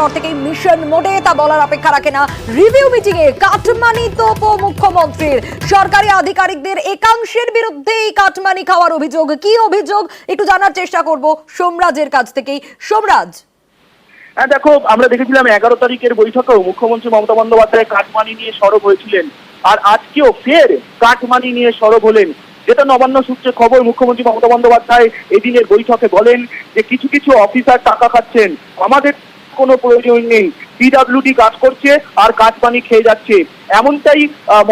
পর থেকেই মিশন মোডে, তা বলার অপেক্ষা রাখে না। রিভিউ মিটিং এ কাটমানি তোপ মুখ্যমন্ত্রীর। সরকারি আধিকারিকদের একাংশের বিরুদ্ধে এই কাটমানি খাওয়ার অভিযোগ। কি অভিযোগ একটু জানার চেষ্টা করব সোমরাজের কাছ থেকেই। সোমরাজ, হ্যাঁ দেখো, আমরা দেখেছিলাম 11 তারিখের বৈঠকেও মুখ্যমন্ত্রী মমতা বন্দ্যোপাধ্যায় কাটমানি নিয়ে সরব হয়েছিলেন, আর আজকেও ফের কাটমানি নিয়ে সরব হলেন। যেটা নবান্ন সূত্রে খবর, মুখ্যমন্ত্রী মমতা বন্দ্যোপাধ্যায় এদিনের বৈঠকে বলেন যে কিছু কিছু অফিসার টাকা খাচ্ছেন, আমাদের কোনো প্রয়োজন নেই, পিডব্লিউডি কাজ করছে আর কাটমানি খেয়ে যাচ্ছে, এমনটাই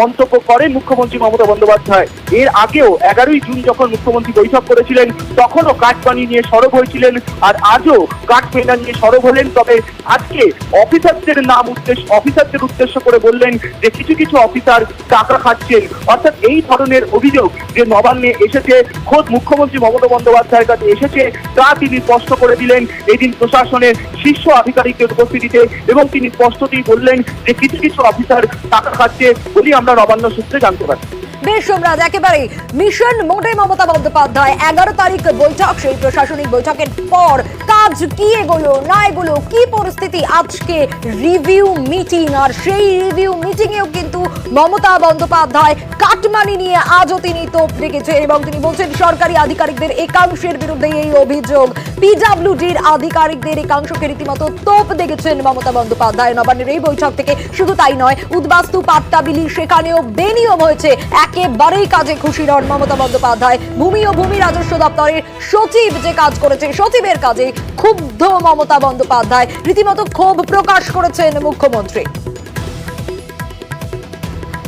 মন্তব্য করেন মুখ্যমন্ত্রী মমতা বন্দ্যোপাধ্যায়। এর আগেও 11ই জুন যখন মুখ্যমন্ত্রী বৈঠক করেছিলেন তখনও কাটমানি নিয়ে সরব হয়েছিলেন, আর আজও কাটমানি নিয়ে সরব হলেন। তবে আজকে অফিসারদের উদ্দেশ্য করে বললেন যে কিছু কিছু অফিসার টাকা খাচ্ছেন, অর্থাৎ এই ধরনের অভিযোগ যে নবান্নে এসেছে, খোদ মুখ্যমন্ত্রী মমতা বন্দ্যোপাধ্যায়ের কাছে এসেছে, তা তিনি স্পষ্ট করে দিলেন এদিন প্রশাসনের শীর্ষ আধিকারিকদের উপস্থিতিতে, এবং তিনি স্পষ্টতই বললেন যে কিছু কিছু অফিসার টাকা খাচ্ছে বলেই আমরা নবান্ন সূত্রে জানতে পারছি। বেশ সোমরাজ, একেবারে মিশন মোডে মমতা বন্দ্যোপাধ্যায়। 11 তারিখ বৈঠক, সেই প্রশাসনিক বৈঠকের পর কাজ কি এগোলো না এগোলো, কি পরিস্থিতি আজকে রিভিউ মিটিং, আর সেই রিভিউ মিটিং এও কিন্তু মমতা বন্দ্যোপাধ্যায় কাটমানি নিয়ে আজও তিনি তোপ দেখেছেন, এবং তিনি বলছেন সরকারি আধিকারিকদের একাংশের বিরুদ্ধে এই অভিযোগ। পিডব্লিউডির আধিকারিকদের একাংশকে রীতিমতো তোপ দেখেছেন মমতা বন্দ্যোপাধ্যায় নবান্নের এই বৈঠক থেকে। শুধু তাই নয়, উদ্বাস্তু পাট্টা বিলি সেখানেও বেনিয়ম হয়েছে, একেবারেই কাজে খুশি নন মমতা বন্দ্যোপাধ্যায়। ভূমি ও ভূমি রাজস্ব দপ্তরের সচিব যে কাজ করেছে, সচিবের কাজে ক্ষুব্ধ মমতা বন্দ্যোপাধ্যায়, রীতিমতো ক্ষোভ প্রকাশ করেছেন মুখ্যমন্ত্রী।